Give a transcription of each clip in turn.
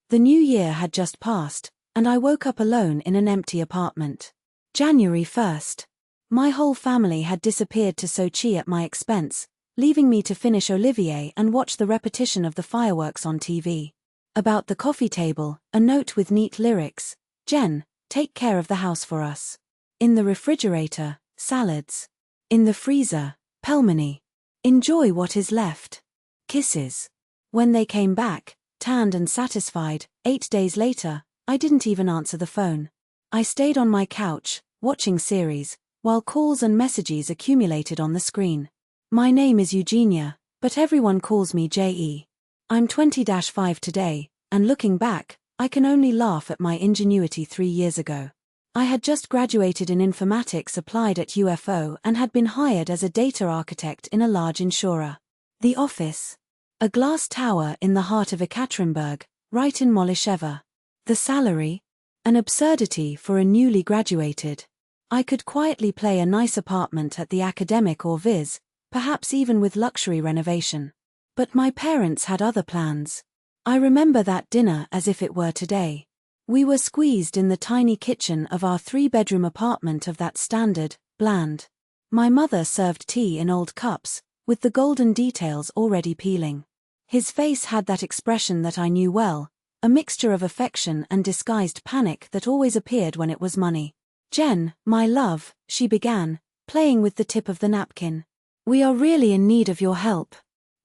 The new year had just passed, and I woke up alone in an empty apartment. January 1st. My whole family had disappeared to Sochi at my expense, leaving me to finish Olivier and watch the repetition of the fireworks on TV. About the coffee table, a note with neat lyrics: "Jen, take care of the house for us." In the refrigerator, salads. In the freezer, pelmeni. Enjoy what is left. Kisses. When they came back, tanned and satisfied, 8 days later, I didn't even answer the phone. I stayed on my couch, watching series, while calls and messages accumulated on the screen. My name is Eugenia, but everyone calls me JE. I'm 20-5 today, and looking back, I can only laugh at my ingenuity 3 years ago. I had just graduated in informatics applied at UFO and had been hired as a data architect in a large insurer. The office. A glass tower in the heart of Ekaterinburg, right in Molisheva. The salary? An absurdity for a newly graduated. I could quietly play a nice apartment at the academic or viz, perhaps even with luxury renovation. But my parents had other plans. I remember that dinner as if it were today. We were squeezed in the tiny kitchen of our 3-bedroom apartment of that standard, bland. My mother served tea in old cups, with the golden details already peeling. His face had that expression that I knew well, a mixture of affection and disguised panic that always appeared when it was money. "Jen, my love," she began, playing with the tip of the napkin. "We are really in need of your help.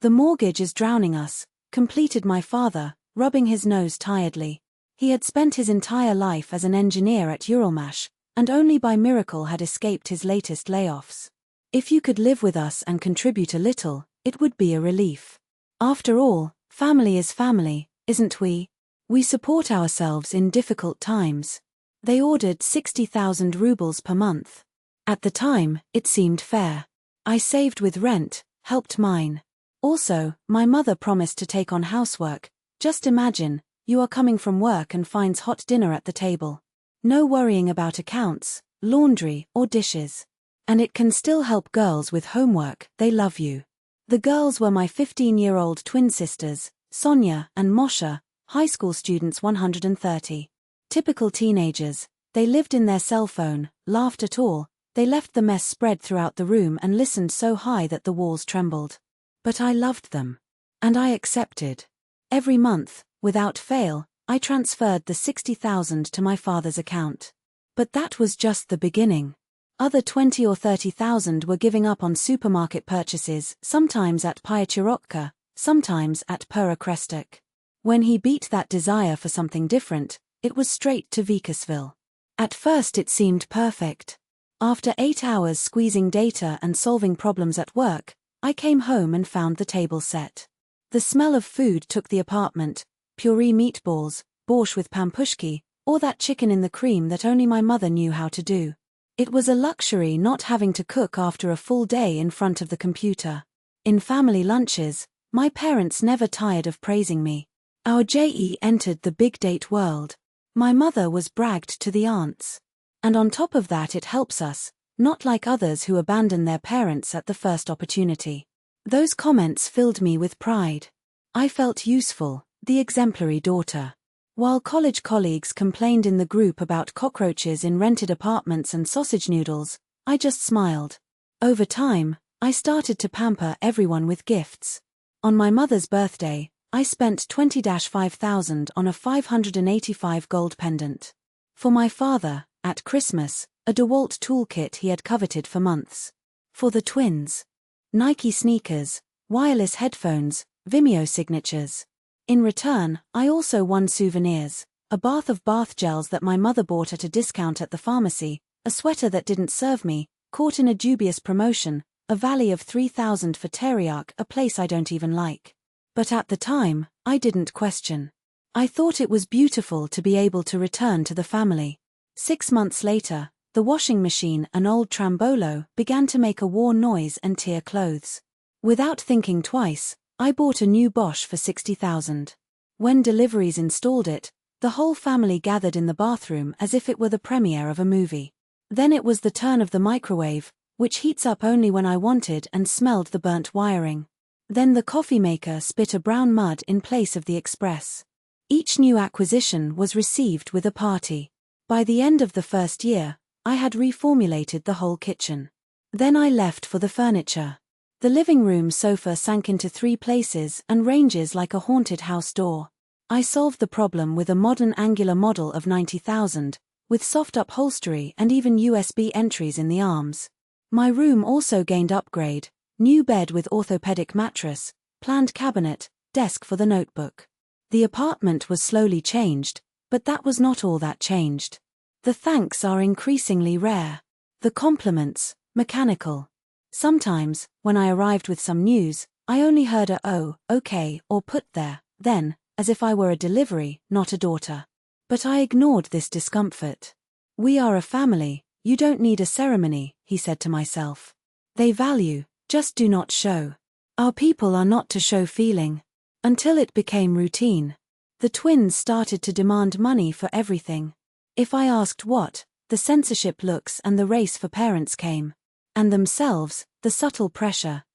The mortgage is drowning us," completed my father, rubbing his nose tiredly. He had spent his entire life as an engineer at Uralmash, and only by miracle had escaped his latest layoffs. "If you could live with us and contribute a little, it would be a relief. After all, family is family, isn't we? We support ourselves in difficult times." They ordered 60,000 rubles per month. At the time, it seemed fair. I saved with rent, helped mine. Also, my mother promised to take on housework. Just imagine, you are coming from work and finds hot dinner at the table. No worrying about accounts, laundry, or dishes. And it can still help girls with homework, they love you. The girls were my 15-year-old twin sisters, Sonia and Moshe, high school students 130. Typical teenagers, they lived in their cell phone, laughed at all, they left the mess spread throughout the room and listened so high that the walls trembled. But I loved them. And I accepted. Every month, without fail, I transferred the 60,000 to my father's account. But that was just the beginning. Other 20 or 30,000 were giving up on supermarket purchases, sometimes at Pyachirotka, sometimes at Perekrestok. When he beat that desire for something different, it was straight to Vikasville. At first it seemed perfect. After 8 hours squeezing data and solving problems at work, I came home and found the table set. The smell of food took the apartment: puree meatballs, borscht with pampushki, or that chicken in the cream that only my mother knew how to do. It was a luxury not having to cook after a full day in front of the computer. In family lunches, my parents never tired of praising me. Our JE entered the big date world. My mother was bragged to the aunts. And on top of that, it helps us, not like others who abandon their parents at the first opportunity. Those comments filled me with pride. I felt useful, the exemplary daughter. While college colleagues complained in the group about cockroaches in rented apartments and sausage noodles, I just smiled. Over time, I started to pamper everyone with gifts. On my mother's birthday, I spent 20-5,000 on a 585 gold pendant. For my father, at Christmas, a DeWalt toolkit he had coveted for months. For the twins, Nike sneakers, wireless headphones, Vimeo signatures. In return, I also won souvenirs: a bath of bath gels that my mother bought at a discount at the pharmacy, a sweater that didn't serve me, caught in a dubious promotion, a valley of 3,000 for Teriak, a place I don't even like. But at the time, I didn't question. I thought it was beautiful to be able to return to the family. 6 months later, the washing machine, an old Trambolo, began to make a worn noise and tear clothes. Without thinking twice, I bought a new Bosch for 60,000. When deliveries installed it, the whole family gathered in the bathroom as if it were the premiere of a movie. Then it was the turn of the microwave, which heats up only when I wanted and smelled the burnt wiring. Then the coffee maker spit a brown mud in place of the express. Each new acquisition was received with a party. By the end of the first year, I had reformulated the whole kitchen. Then I left for the furniture. The living room sofa sank into 3 places and ranges like a haunted house door. I solved the problem with a modern angular model of 90,000, with soft upholstery and even USB entries in the arms. My room also gained upgrade: new bed with orthopedic mattress, planned cabinet, desk for the notebook. The apartment was slowly changed, but that was not all that changed. The thanks are increasingly rare. The compliments, mechanical. Sometimes, when I arrived with some news, I only heard a "oh, okay" or "put there, then," as if I were a delivery, not a daughter. But I ignored this discomfort. "We are a family, you don't need a ceremony," he said to myself. "They value, just do not show. Our people are not to show feeling." Until it became routine. The twins started to demand money for everything. If I asked what, the censorship looks and the race for parents came. And themselves, the subtle pressure: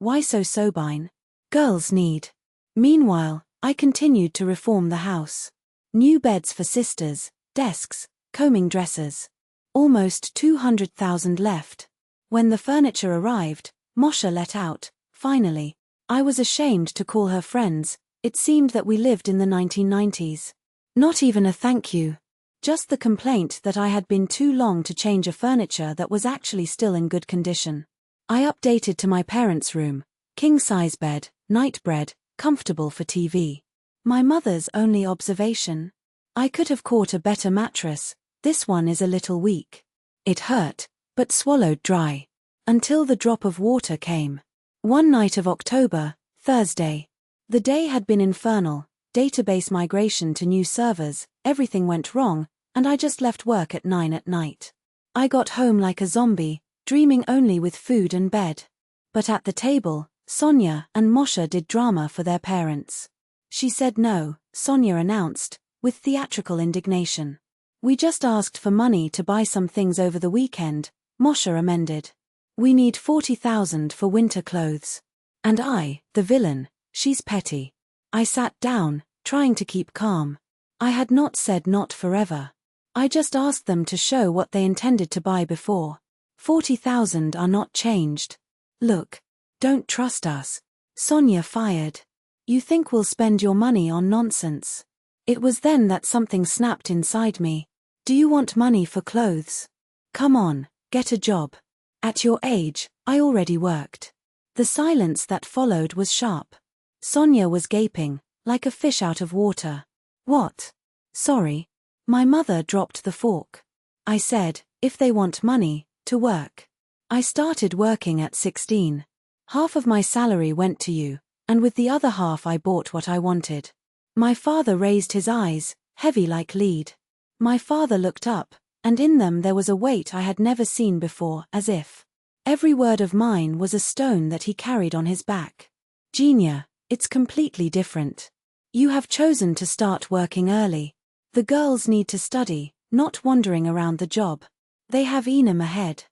why so Sobine? Girls need. Meanwhile, I continued to reform the house. New beds for sisters, desks, combing dressers. Almost 200,000 left. When the furniture arrived, Moshe let out, finally. I was ashamed to call her friends. It seemed that we lived in the 1990s. Not even a thank you. Just the complaint that I had been too long to change a furniture that was actually still in good condition. I updated to my parents' room: king-size bed, nightbed, comfortable for TV. My mother's only observation: "I could have caught a better mattress, this one is a little weak." It hurt, but swallowed dry. Until the drop of water came. One night of October, Thursday. The day had been infernal: database migration to new servers, everything went wrong, and I just left work at 9 at night. I got home like a zombie, dreaming only with food and bed. But at the table, Sonia and Moshe did drama for their parents. "She said no," Sonia announced, with theatrical indignation. "We just asked for money to buy some things over the weekend," Moshe amended. "We need 40,000 for winter clothes." And I, the villain: "She's petty." I sat down, trying to keep calm. I had not said not forever. I just asked them to show what they intended to buy before. 40,000 are not changed. "Look. Don't trust us." Sonia fired. "You think we'll spend your money on nonsense?" It was then that something snapped inside me. "Do you want money for clothes? Come on, get a job. At your age, I already worked." The silence that followed was sharp. Sonia was gaping, like a fish out of water. "What?" "Sorry." My mother dropped the fork. I said, "If they want money, to work." I started working at 16. Half of my salary went to you, and with the other half I bought what I wanted. My father raised his eyes, heavy like lead. My father looked up, and in them there was a weight I had never seen before, as if every word of mine was a stone that he carried on his back. "Genia, it's completely different. You have chosen to start working early. The girls need to study, not wandering around the job. They have Enum ahead."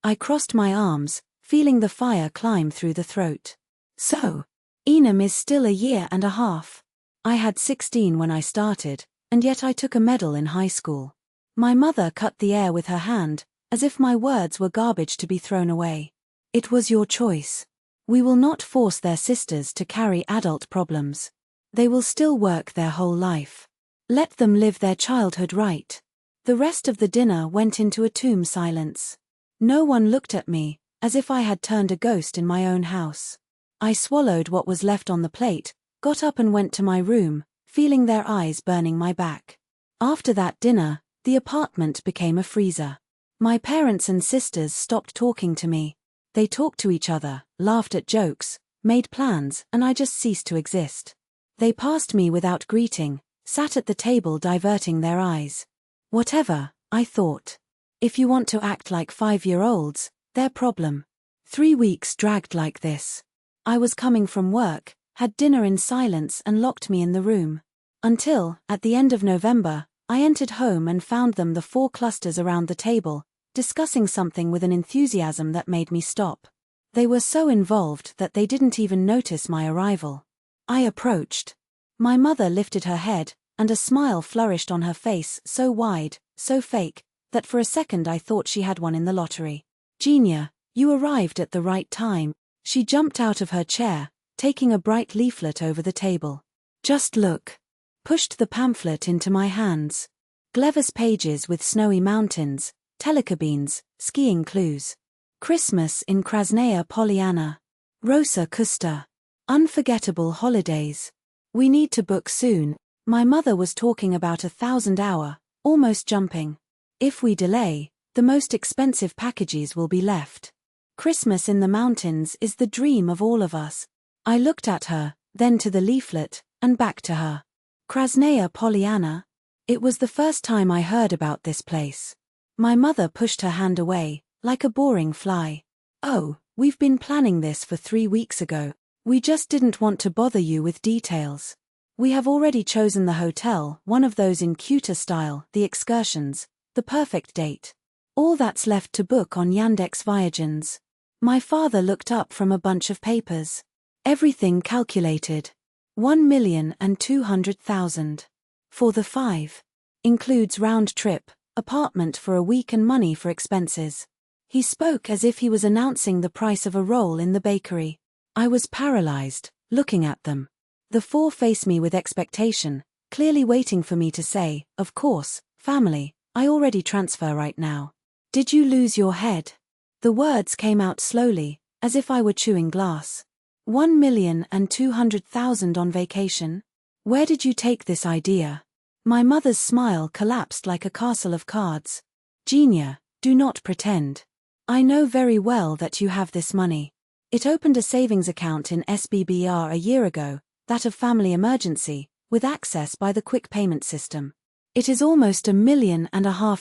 I crossed my arms, feeling the fire climb through the throat. So, Enum is still a year and a half. I had 16 when I started, and yet I took a medal in high school. My mother cut the air with her hand, as if my words were garbage to be thrown away. "It was your choice. We will not force their sisters to carry adult problems. They will still work their whole life. Let them live their childhood right." The rest of the dinner went into a tomb silence. No one looked at me, as if I had turned a ghost in my own house. I swallowed what was left on the plate, got up and went to my room, feeling their eyes burning my back. After that dinner, the apartment became a freezer. My parents and sisters stopped talking to me. They talked to each other, laughed at jokes, made plans, and I just ceased to exist. They passed me without greeting, sat at the table diverting their eyes. Whatever, I thought. If you want to act like 5-year-olds, their problem. 3 weeks dragged like this. I was coming from work, had dinner in silence and locked me in the room. Until, at the end of November, I entered home and found them the 4 clusters around the table, discussing something with an enthusiasm that made me stop. They were so involved that they didn't even notice my arrival. I approached. My mother lifted her head, and a smile flourished on her face, so wide, so fake, that for a second I thought she had won in the lottery. Genia, you arrived at the right time. She jumped out of her chair, taking a bright leaflet over the table. Just look. Pushed the pamphlet into my hands. Glevis pages with snowy mountains, telecabines, skiing clues. Christmas in Krasnaya Polyana. Rosa Kusta. Unforgettable holidays. We need to book soon. My mother was talking about 1,000 hour, almost jumping. If we delay, the most expensive packages will be left. Christmas in the mountains is the dream of all of us. I looked at her, then to the leaflet, and back to her. Krasnaya Polyana? It was the first time I heard about this place. My mother pushed her hand away, like a boring fly. Oh, we've been planning this for 3 weeks ago. We just didn't want to bother you with details. We have already chosen the hotel, one of those in cuter style, the excursions, the perfect date. All that's left to book on Yandex Viagens. My father looked up from a bunch of papers. Everything calculated. 1,200,000. For the 5. Includes round trip, apartment for a week and money for expenses. He spoke as if he was announcing the price of a roll in the bakery. I was paralyzed, looking at them. The 4 faced me with expectation, clearly waiting for me to say, of course, family, I already transfer right now. Did you lose your head? The words came out slowly, as if I were chewing glass. 1,200,000 on vacation? Where did you take this idea? My mother's smile collapsed like a castle of cards. Genia, do not pretend. I know very well that you have this money. It opened a savings account in SBBR a year ago, that of family emergency, with access by the quick payment system. It is almost 1.5 million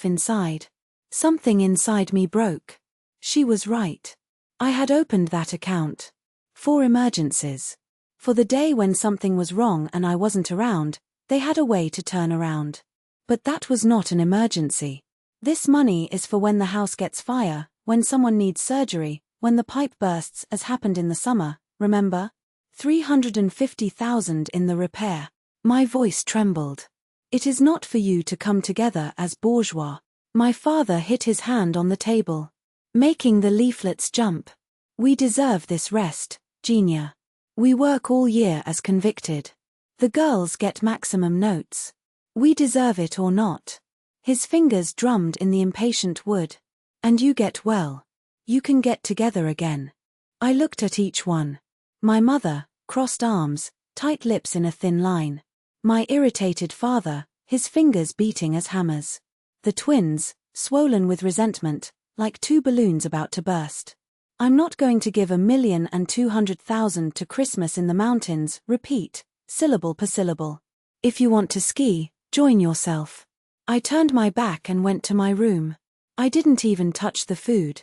inside. Something inside me broke. She was right. I had opened that account. For emergencies. For the day when something was wrong and I wasn't around, they had a way to turn around. But that was not an emergency. This money is for when the house gets fire, when someone needs surgery, when the pipe bursts as happened in the summer, remember? 350,000 in the repair. My voice trembled. It is not for you to come together as bourgeois. My father hit his hand on the table, making the leaflets jump. We deserve this rest, Genia. We work all year as convicted. The girls get maximum notes. We deserve it or not. His fingers drummed in the impatient wood. And you get well. You can get together again. I looked at each one. My mother, crossed arms, tight lips in a thin line. My irritated father, his fingers beating as hammers. The twins, swollen with resentment, like 2 balloons about to burst. I'm not going to give 1,200,000 to Christmas in the mountains, repeat, syllable per syllable. If you want to ski, join yourself. I turned my back and went to my room. I didn't even touch the food.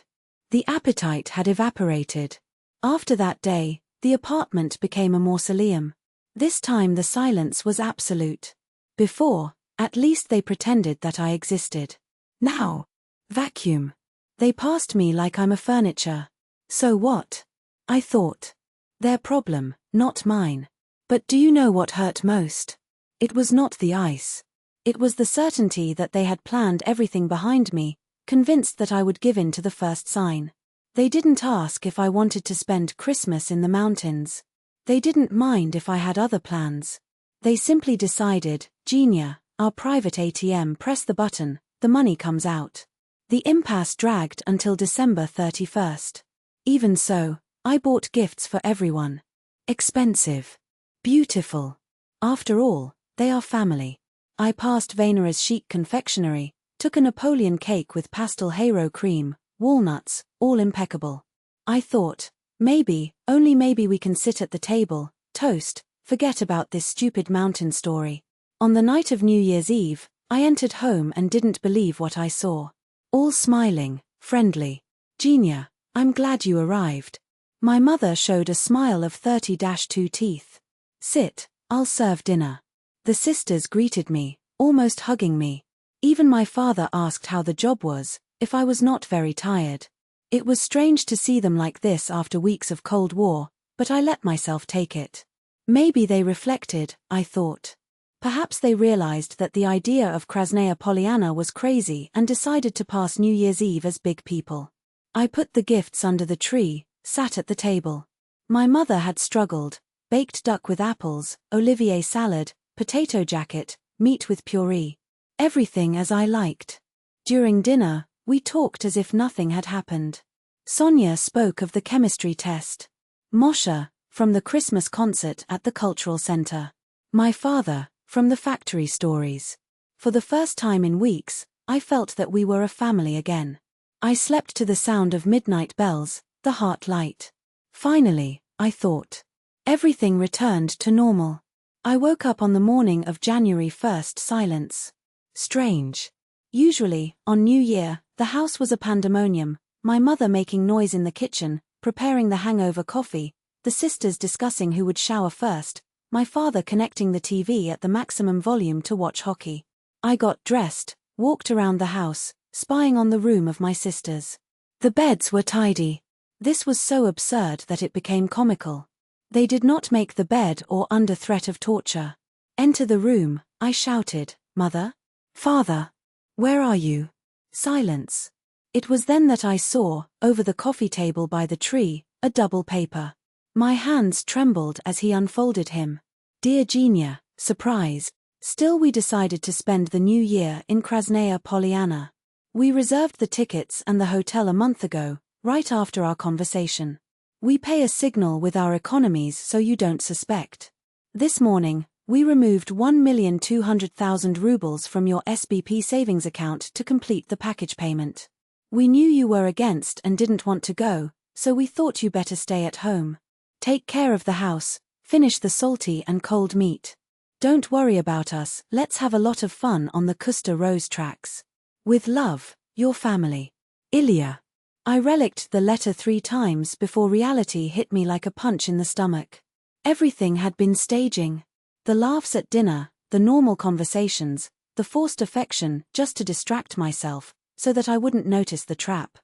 The appetite had evaporated. After that day, the apartment became a mausoleum. This time the silence was absolute. Before, at least they pretended that I existed. Now, vacuum. They passed me like I'm a furniture. So what? I thought. Their problem, not mine. But do you know what hurt most? It was not the ice. It was the certainty that they had planned everything behind me, convinced that I would give in to the first sign. They didn't ask if I wanted to spend Christmas in the mountains. They didn't mind if I had other plans. They simply decided, Genia, our private ATM, press the button, the money comes out. The impasse dragged until December 31st. Even so, I bought gifts for everyone. Expensive. Beautiful. After all, they are family. I passed Vainera's chic confectionery, took a Napoleon cake with pastel Haro cream, walnuts, all impeccable. I thought, maybe, only maybe we can sit at the table, toast, forget about this stupid mountain story. On the night of New Year's Eve, I entered home and didn't believe what I saw. All smiling, friendly. Genia, I'm glad you arrived. My mother showed a smile of 30-2 teeth. Sit, I'll serve dinner. The sisters greeted me, almost hugging me. Even my father asked how the job was, if I was not very tired. It was strange to see them like this after weeks of Cold War, but I let myself take it. Maybe they reflected, I thought. Perhaps they realized that the idea of Krasnaya Polyana was crazy and decided to pass New Year's Eve as big people. I put the gifts under the tree, sat at the table. My mother had struggled: baked duck with apples, Olivier salad, potato jacket, meat with puree. Everything as I liked. During dinner, we talked as if nothing had happened. Sonia spoke of the chemistry test. Moshe, from the Christmas concert at the cultural center. My father, from the factory stories. For the first time in weeks, I felt that we were a family again. I slept to the sound of midnight bells, the heart light. Finally, I thought. Everything returned to normal. I woke up on the morning of January 1st, silence. Strange. Usually, on New Year, the house was a pandemonium, my mother making noise in the kitchen, preparing the hangover coffee, the sisters discussing who would shower first, my father connecting the TV at the maximum volume to watch hockey. I got dressed, walked around the house, spying on the room of my sisters. The beds were tidy. This was so absurd that it became comical. They did not make the bed or under threat of torture. Enter the room, I shouted, Mother? Father? Where are you? Silence. It was then that I saw, over the coffee table by the tree, a double paper. My hands trembled as he unfolded him. Dear Genia, surprise. Still we decided to spend the new year in Krasnaya Polyana. We reserved the tickets and the hotel a month ago, right after our conversation. We pay a signal with our economies so you don't suspect. This morning, we removed 1,200,000 rubles from your SBP savings account to complete the package payment. We knew you were against and didn't want to go, so we thought you better stay at home. Take care of the house, finish the salty and cold meat. Don't worry about us, let's have a lot of fun on the Kusta Rose tracks. With love, your family. Ilya. I relicked the letter 3 times before reality hit me like a punch in the stomach. Everything had been staging. The laughs at dinner, the normal conversations, the forced affection just to distract myself, so that I wouldn't notice the trap.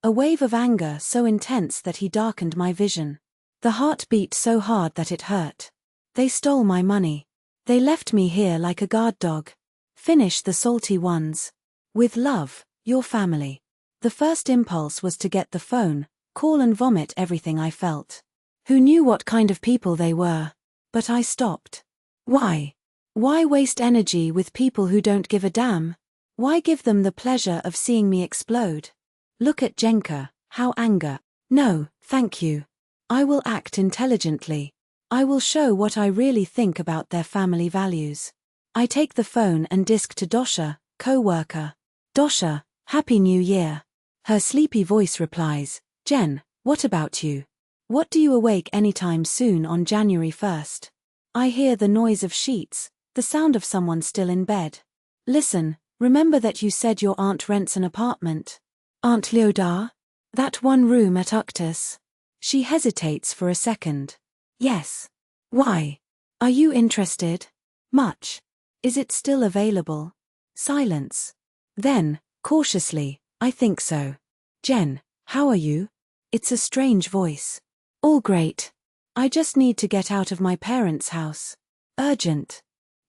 A wave of anger so intense that he darkened my vision. The heart beat so hard that it hurt. They stole my money. They left me here like a guard dog. Finish the salty ones. With love, your family. The first impulse was to get the phone, call and vomit everything I felt. Who knew what kind of people they were? But I stopped. Why? Why waste energy with people who don't give a damn? Why give them the pleasure of seeing me explode? Look at Jenka, how anger. No, thank you. I will act intelligently. I will show what I really think about their family values. I take the phone and disk to Dosha, co-worker. Dosha, Happy New Year. Her sleepy voice replies, Jen, what about you? What do you awake anytime soon on January 1st? I hear the noise of sheets, the sound of someone still in bed. Listen, remember that you said your aunt rents an apartment? Aunt Lyodar? That one room at Uktas? She hesitates for a second. Yes. Why? Are you interested? Much. Is it still available? Silence. Then, cautiously, I think so. Jen, how are you? It's a strange voice. All great. I just need to get out of my parents' house. Urgent.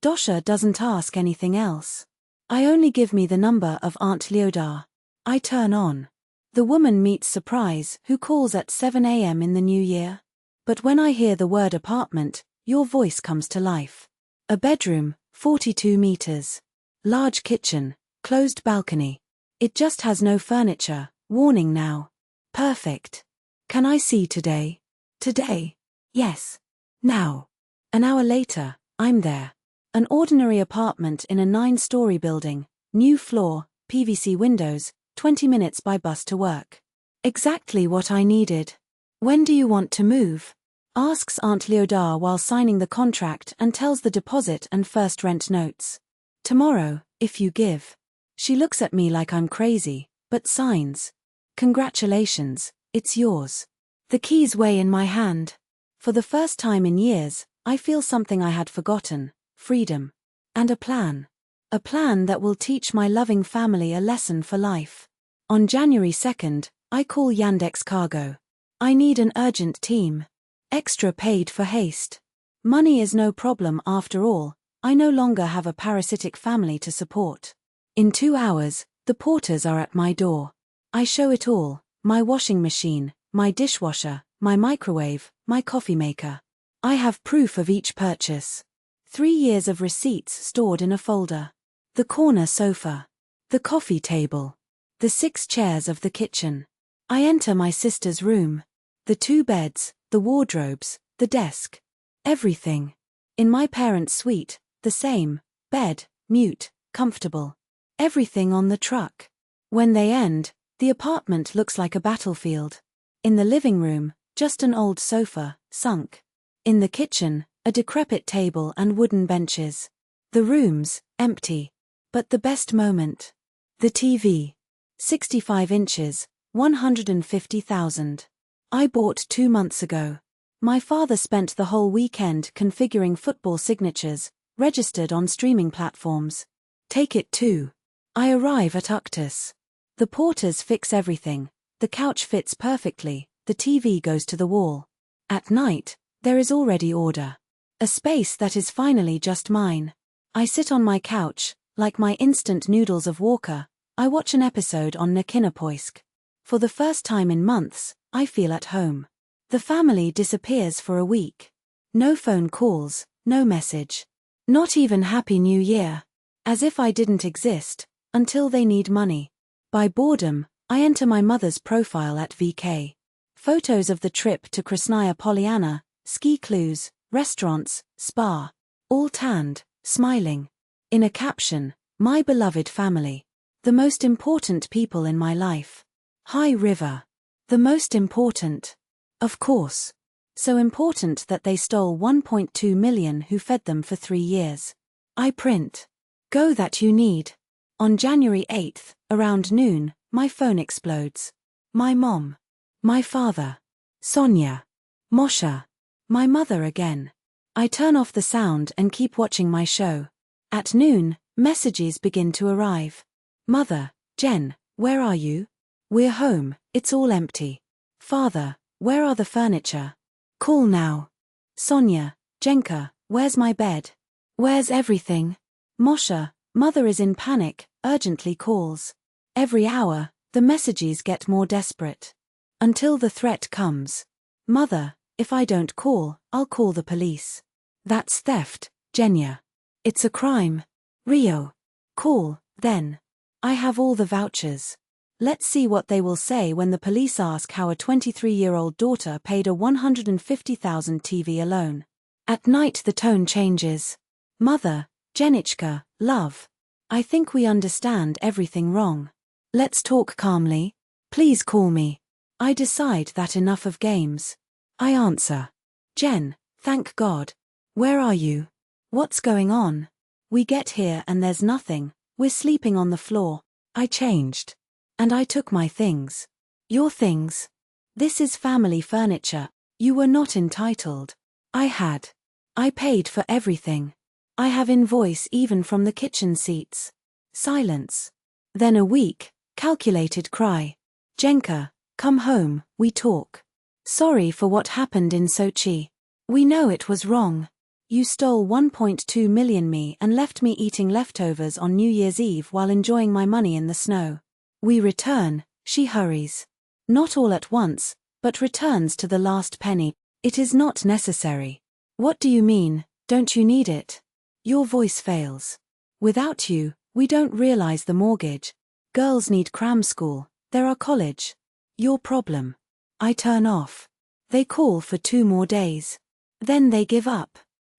Dosha doesn't ask anything else. I only give me the number of Aunt Lyodar. I turn on. The woman meets surprise who calls at 7 a.m. in the new year. But when I hear the word apartment, your voice comes to life. A bedroom, 42 meters. Large kitchen, closed balcony. It just has no furniture, warning now. Perfect. Can I see today? Today? Yes. Now. An hour later, I'm there. An ordinary apartment in a 9-story building, new floor, PVC windows, 20 minutes by bus to work. Exactly what I needed. When do you want to move? Asks Aunt Lyodar while signing the contract and tells the deposit and first rent notes. Tomorrow, if you give. She looks at me like I'm crazy, but signs. Congratulations, it's yours. The keys weigh in my hand. For the first time in years, I feel something I had forgotten, freedom. And a plan. A plan that will teach my loving family a lesson for life. On January 2nd, I call Yandex Cargo. I need an urgent team. Extra paid for haste. Money is no problem after all. I no longer have a parasitic family to support. In 2 hours, the porters are at my door. I show it all: my washing machine, my dishwasher, my microwave, my coffee maker. I have proof of each purchase. 3 years of receipts stored in a folder. The corner sofa. The coffee table. The 6 chairs of the kitchen. I enter my sister's room. The 2 beds, the wardrobes, the desk. Everything. In my parents' suite, the same: bed, mute, comfortable. Everything on the truck. When they end, the apartment looks like a battlefield. In the living room, just an old sofa, sunk. In the kitchen, a decrepit table and wooden benches. The rooms, empty. But the best moment. The TV. 65 inches, 150,000. I bought 2 months ago. My father spent the whole weekend configuring football signatures, registered on streaming platforms. Take it too. I arrive at Uctus. The porters fix everything. The couch fits perfectly, the TV goes to the wall. At night, there is already order. A space that is finally just mine. I sit on my couch, like my instant noodles of Walker. I watch an episode on Nakinopoisk. For the first time in months, I feel at home. The family disappears for a week. No phone calls, no message. Not even Happy New Year. As if I didn't exist, until they need money. By boredom, I enter my mother's profile at VK. Photos of the trip to Krasnaya Polyana, ski clues, restaurants, spa. All tanned, smiling. In a caption, my beloved family. The most important people in my life. High River. The most important. Of course. So important that they stole 1.2 million who fed them for 3 years. I print. Go that you need. On January 8th, around noon, my phone explodes. My mom. My father. Sonia. Moshe. My mother again. I turn off the sound and keep watching my show. At noon, messages begin to arrive. Mother, Jen, where are you? We're home, it's all empty. Father, where are the furniture? Call now. Sonia, Jenka, where's my bed? Where's everything? Moshe, mother is in panic, urgently calls. Every hour, the messages get more desperate. Until the threat comes. Mother, if I don't call, I'll call the police. That's theft, Jenya. It's a crime. Rio. Call, then. I have all the vouchers. Let's see what they will say when the police ask how a 23-year-old daughter paid a 150,000 TV alone. At night the tone changes. Mother, Jenichka, love. I think we understand everything wrong. Let's talk calmly. Please call me. I decide that enough of games. I answer. Jen, thank God. Where are you? What's going on? We get here and there's nothing. We're sleeping on the floor. I changed. And I took my things. Your things? This is family furniture. You were not entitled. I had. I paid for everything. I have invoice even from the kitchen seats. Silence. Then a weak, calculated cry. Jenka, come home, we talk. Sorry for what happened in Sochi. We know it was wrong. You stole 1.2 million me and left me eating leftovers on New Year's Eve while enjoying my money in the snow. We return, she hurries. Not all at once, but returns to the last penny. It is not necessary. What do you mean, don't you need it? Your voice fails. Without you, we don't realize the mortgage. Girls need cram school, there are college. Your problem. I turn off. They call for 2 more days. Then they give up.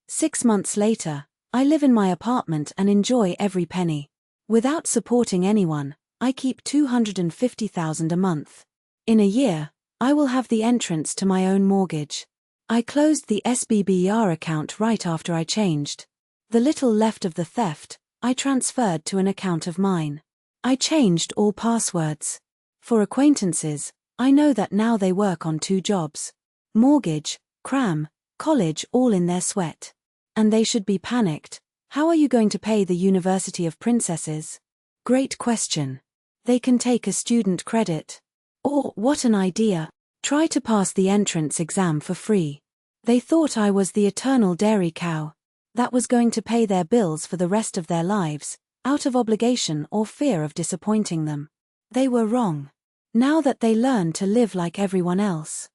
6 months later, I live in my apartment and enjoy every penny. Without supporting anyone, I keep 250,000 a month. In a year, I will have the entrance to my own mortgage. I closed the SBBR account right after I changed. The little left of the theft, I transferred to an account of mine. I changed all passwords. For acquaintances, I know that now they work on 2 jobs. Mortgage, cram, college all in their sweat. And they should be panicked. How are you going to pay the University of Princesses? Great question. They can take a student credit. Or, what an idea, try to pass the entrance exam for free. They thought I was the eternal dairy cow that was going to pay their bills for the rest of their lives, out of obligation or fear of disappointing them. They were wrong. Now that they learned to live like everyone else,